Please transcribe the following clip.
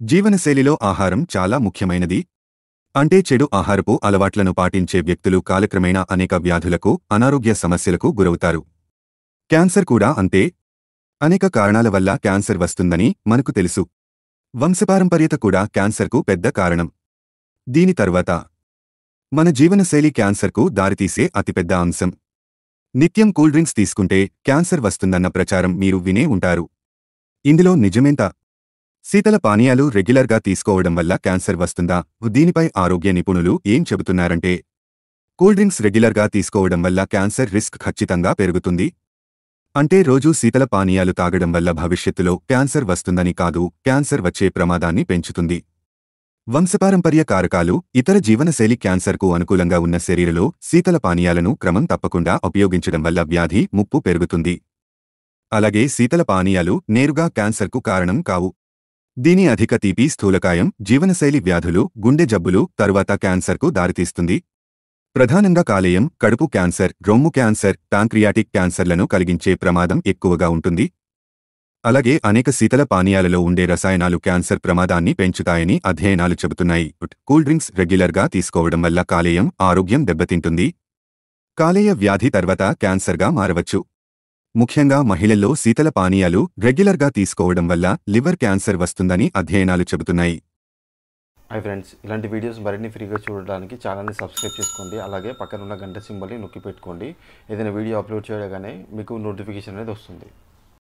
జీవనశైలిలో ఆహారం చాలా ముఖ్యమైనది. అంటే చెడు ఆహారపు అలవాట్లను పాటించే వ్యక్తులు కాలక్రమేణా అనేక వ్యాధులకు, అనారోగ్య సమస్యలకు గురవుతారు. క్యాన్సర్ కూడా అంతే. అనేక కారణాల వల్ల క్యాన్సర్ వస్తుందని మనకు తెలుసు. వంశపారంపర్యత కూడా క్యాన్సర్కు పెద్ద కారణం. దీని తర్వాత మన జీవనశైలి క్యాన్సర్కు దారితీసే అతిపెద్ద అంశం. నిత్యం కూల్ డ్రింక్స్ తీసుకుంటే క్యాన్సర్ వస్తుందన్న ప్రచారం మీరు వినే ఉంటారు. ఇందులో నిజమేంత? శీతల పానీయాలు రెగ్యులర్గా తీసుకోవడం వల్ల క్యాన్సర్ వస్తుందా? దీనిపై ఆరోగ్య నిపుణులు ఏం చెబుతున్నారంటే, కూల్ డ్రింక్స్ రెగ్యులర్గా తీసుకోవడం వల్ల క్యాన్సర్ రిస్క్ ఖచ్చితంగా పెరుగుతుంది. అంటే రోజూ శీతల పానీయాలు తాగడం వల్ల భవిష్యత్తులో క్యాన్సర్ వస్తుందని కాదు, క్యాన్సర్ వచ్చే ప్రమాదాన్ని పెంచుతుంది. వంశపారంపర్య కారకాలు, ఇతర జీవనశైలి క్యాన్సర్కు అనుకూలంగా ఉన్న శరీరలో శీతల పానీయాలను క్రమం తప్పకుండా ఉపయోగించడం వల్ల వ్యాధి ముప్పు పెరుగుతుంది. అలాగే శీతల పానీయాలు నేరుగా క్యాన్సర్కు కారణం కావు. దీని అధిక తీపి స్థూలకాయం, జీవనశైలి వ్యాధులు, గుండె జబ్బులు తరువాత క్యాన్సర్కు దారితీస్తుంది. ప్రధానంగా కాలేయం, కడుపు క్యాన్సర్, రొమ్ము క్యాన్సర్, ప్యాంక్రియాటిక్ క్యాన్సర్లను కలిగించే ప్రమాదం ఎక్కువగా ఉంటుంది. అలాగే అనేక శీతల పానీయాలలో ఉండే రసాయనాలు క్యాన్సర్ ప్రమాదాన్ని పెంచుతాయని అధ్యయనాలు చెబుతున్నాయి. కూల్ డ్రింక్స్ రెగ్యులర్గా తీసుకోవడం వల్ల కాలేయం ఆరోగ్యం దెబ్బతింటుంది. కాలేయ వ్యాధి తర్వాత క్యాన్సర్గా మారవచ్చు. ముఖ్యంగా మహిళల్లో శీతల పానీయాలు రెగ్యులర్గా తీసుకోవడం వల్ల లివర్ క్యాన్సర్ వస్తుందని అధ్యయనాలు చెబుతున్నాయి. హాయ్ ఫ్రెండ్స్, ఇలాంటి వీడియోస్ మరిన్ని ఫ్రీగా చూడడానికి ఛానల్ని సబ్స్క్రైబ్ చేసుకోండి. అలాగే పక్కన ఉన్న గంట సింబల్ని నొక్కి పెట్టుకోండి. ఏదైనా వీడియో అప్లోడ్ చేయగానే మీకు నోటిఫికేషన్ అనేది వస్తుంది.